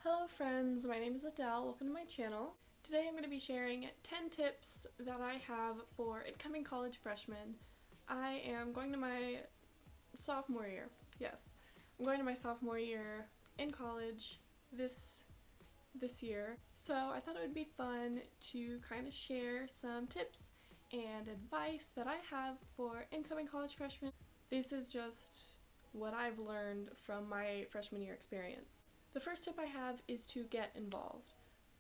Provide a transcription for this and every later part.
Hello friends, my name is Adele, welcome to my channel. Today I'm going to be sharing 10 tips that I have for incoming college freshmen. I am going to my sophomore year, yes. I'm going to my sophomore year in college this year, so I thought it would be fun to kind of share some tips and advice that I have for incoming college freshmen. This is just what I've learned from my freshman year experience. The first tip I have is to get involved.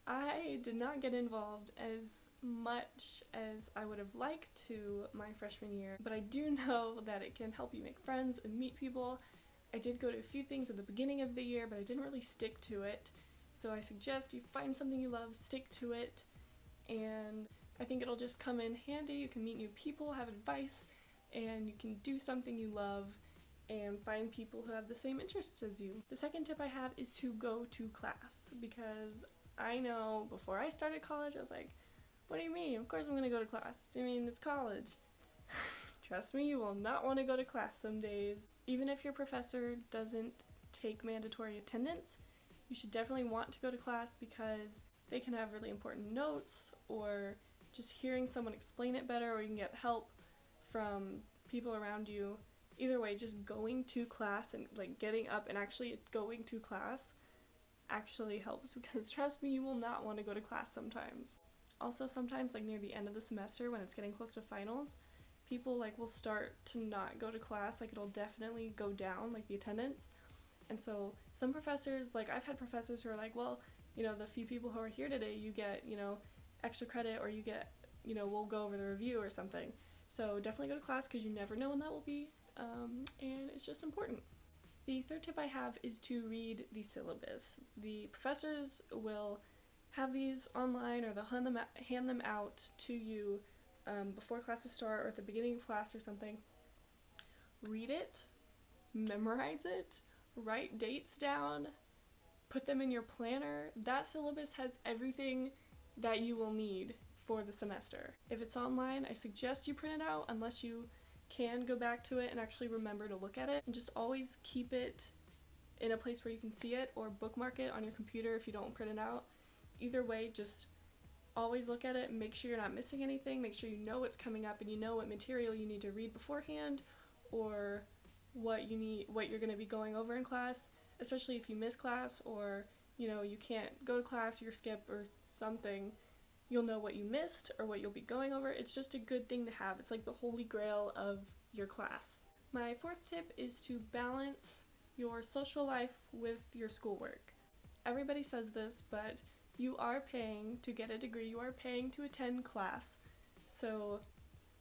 I did not get involved as much as I would have liked to my freshman year, but I do know that it can help you make friends and meet people. I did go to a few things at the beginning of the year, but I didn't really stick to it. So I suggest you find something you love, stick to it, and I think it'll just come in handy. You can meet new people, have advice, and you can do something you love and find people who have the same interests as you. The second tip I have is to go to class, because I know before I started college I was like, what do you mean? Of course I'm going to go to class. I mean, it's college. Trust me, you will not want to go to class some days. Even if your professor doesn't take mandatory attendance, you should definitely want to go to class because they can have really important notes, or just hearing someone explain it better, or you can get help from people around you. Either way, just going to class and getting up and actually going to class actually helps, because trust me, you will not want to go to class sometimes. Also, sometimes near the end of the semester when it's getting close to finals, people will start to not go to class. It'll definitely go down, the attendance. And so some professors, I've had professors who are well, the few people who are here today, you get, extra credit, or you get, we'll go over the review or something. So definitely go to class, because you never know when that will be. And it's just important. The third tip I have is to read the syllabus. The professors will have these online, or they'll hand them out to you before classes start or at the beginning of class or something. Read it, memorize it, write dates down, put them in your planner. That syllabus has everything that you will need for the semester. If it's online, I suggest you print it out unless you can go back to it and actually remember to look at it, and just always keep it in a place where you can see it, or bookmark it on your computer if you don't print it out. Either way, just always look at it and make sure you're not missing anything. Make sure you know what's coming up and you know what material you need to read beforehand, or what you're going to be going over in class, especially if you miss class, or you can't go to class, you're skipped or something. You'll know what you missed or what you'll be going over. It's just a good thing to have. It's the holy grail of your class. My fourth tip is to balance your social life with your schoolwork. Everybody says this, but you are paying to get a degree. You are paying to attend class. So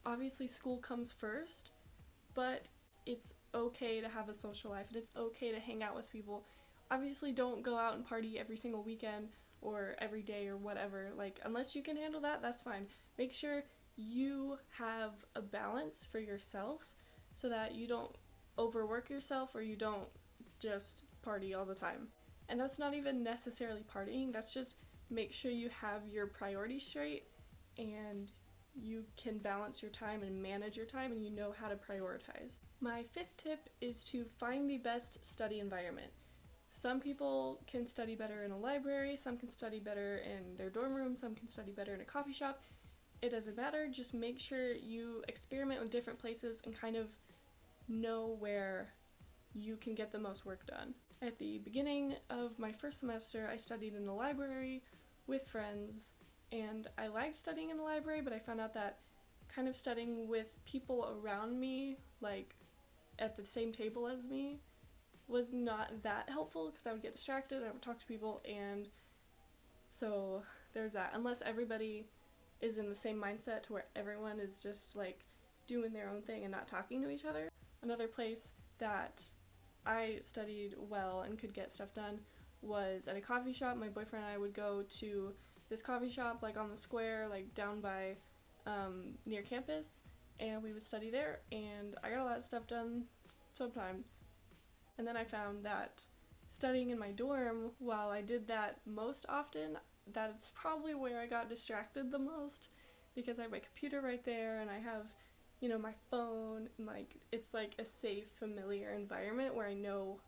obviously school comes first, but it's okay to have a social life, and it's okay to hang out with people. Obviously don't go out and party every single weekend or every day or whatever. Unless you can handle that, that's fine. Make sure you have a balance for yourself so that you don't overwork yourself, or you don't just party all the time. And that's not even necessarily partying, that's just make sure you have your priorities straight and you can balance your time and manage your time, and you know how to prioritize. My fifth tip is to find the best study environment. Some people can study better in a library, some can study better in their dorm room, some can study better in a coffee shop. It doesn't matter, just make sure you experiment with different places and kind of know where you can get the most work done. At the beginning of my first semester, I studied in the library with friends, and I liked studying in the library, but I found out that kind of studying with people around me, at the same table as me, was not that helpful, because I would get distracted, I would talk to people, and so there's that. Unless everybody is in the same mindset to where everyone is just doing their own thing and not talking to each other. Another place that I studied well and could get stuff done was at a coffee shop. My boyfriend and I would go to this coffee shop on the square, down by near campus, and we would study there, and I got a lot of stuff done sometimes. And then I found that studying in my dorm, while I did that most often, that's probably where I got distracted the most, because I have my computer right there, and I have, my phone, and it's a safe, familiar environment where I know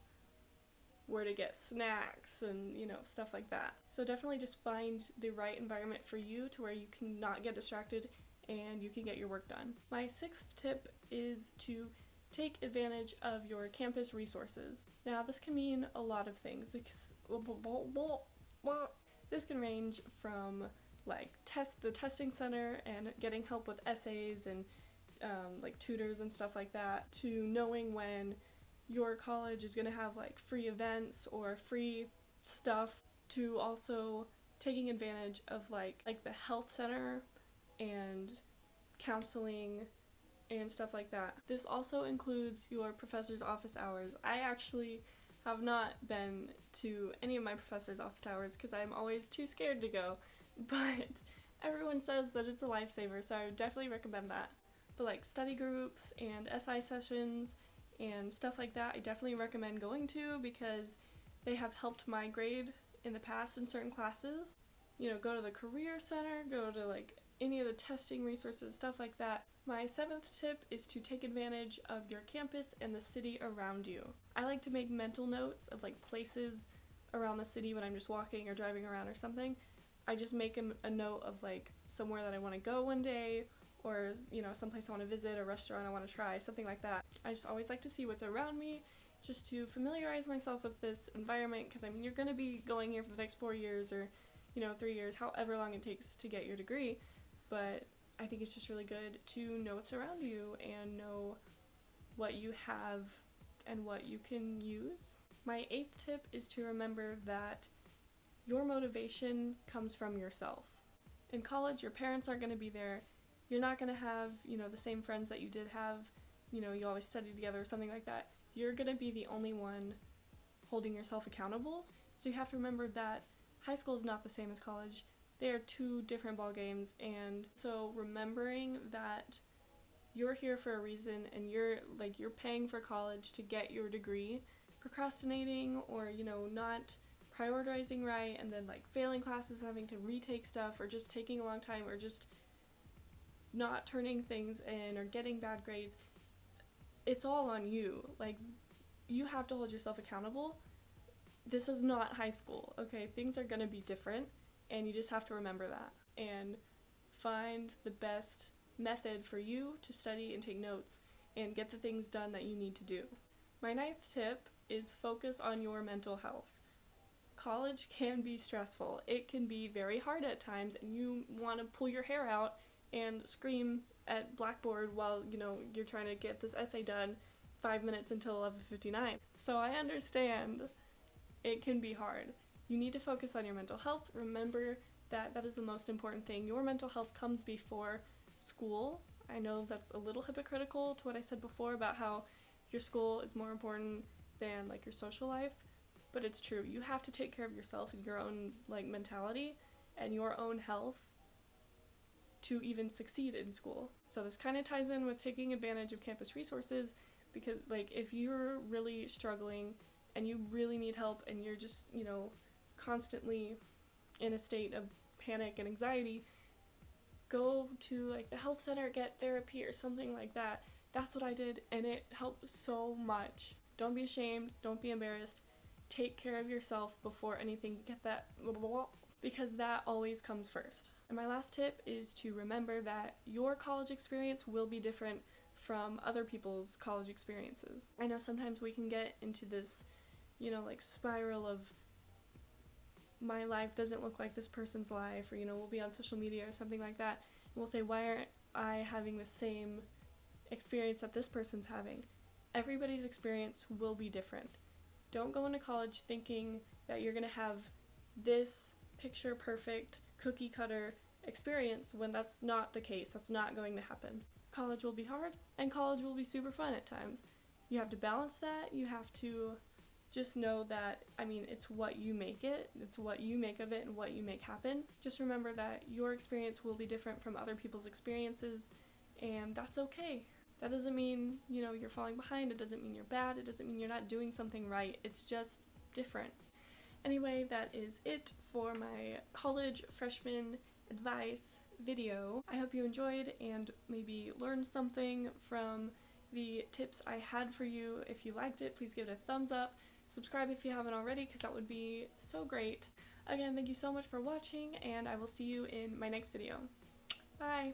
where to get snacks and, stuff like that. So definitely just find the right environment for you to where you cannot get distracted and you can get your work done. My sixth tip is to take advantage of your campus resources. Now, this can mean a lot of things. This can range from the testing center and getting help with essays and tutors and stuff like that, to knowing when your college is going to have free events or free stuff, to also taking advantage of the health center and counseling and stuff like that. This also includes your professor's office hours. I actually have not been to any of my professor's office hours because I'm always too scared to go, but everyone says that it's a lifesaver, so I would definitely recommend that. But study groups and SI sessions and stuff like that, I definitely recommend going to because they have helped my grade in the past in certain classes. Go to the career center, go to any of the testing resources, stuff like that. My seventh tip is to take advantage of your campus and the city around you. I like to make mental notes of places around the city when I'm just walking or driving around or something. I just make a note of somewhere that I want to go one day, or someplace I want to visit, a restaurant I want to try, something like that. I just always like to see what's around me, just to familiarize myself with this environment, because you're going to be going here for the next 4 years or 3 years, however long it takes to get your degree. But I think it's just really good to know what's around you and know what you have and what you can use. My eighth tip is to remember that your motivation comes from yourself. In college, your parents aren't going to be there. You're not going to have, the same friends that you did have, you always studied together or something like that. You're going to be the only one holding yourself accountable. So you have to remember that high school is not the same as college. They are two different ball games, and so remembering that you're here for a reason and you're paying for college to get your degree, procrastinating or not prioritizing right and then failing classes and having to retake stuff, or just taking a long time, or just not turning things in or getting bad grades, it's all on you. You have to hold yourself accountable. This is not high school, okay? Things are going to be different, and you just have to remember that and find the best method for you to study and take notes and get the things done that you need to do. My ninth tip is focus on your mental health. College can be stressful. It can be very hard at times, and you want to pull your hair out and scream at Blackboard while, you're trying to get this essay done 5 minutes until 11:59. So I understand it can be hard. You need to focus on your mental health. Remember that that is the most important thing. Your mental health comes before school. I know that's a little hypocritical to what I said before about how your school is more important than your social life, but it's true. You have to take care of yourself and your own mentality and your own health to even succeed in school. So this kind of ties in with taking advantage of campus resources, because if you're really struggling and you really need help and you're just, constantly in a state of panic and anxiety, go to the health center, get therapy or something like that. That's what I did, and it helped so much. Don't be ashamed, don't be embarrassed. Take care of yourself before anything. Get that, because that always comes first. And my last tip is to remember that your college experience will be different from other people's college experiences. I know sometimes we can get into this, spiral of my life doesn't look like this person's life, or we'll be on social media or something like that, and we'll say, why aren't I having the same experience that this person's having? Everybody's experience will be different. Don't go into college thinking that you're going to have this picture perfect cookie cutter experience when that's not the case. That's not going to happen. College will be hard, and college will be super fun at times. You have to balance that. You have to just know that, it's what you make it. It's what you make of it and what you make happen. Just remember that your experience will be different from other people's experiences, and that's okay. That doesn't mean, you're falling behind. It doesn't mean you're bad. It doesn't mean you're not doing something right. It's just different. Anyway, that is it for my college freshman advice video. I hope you enjoyed and maybe learned something from the tips I had for you. If you liked it, please give it a thumbs up. Subscribe if you haven't already, because that would be so great. Again, thank you so much for watching, and I will see you in my next video. Bye!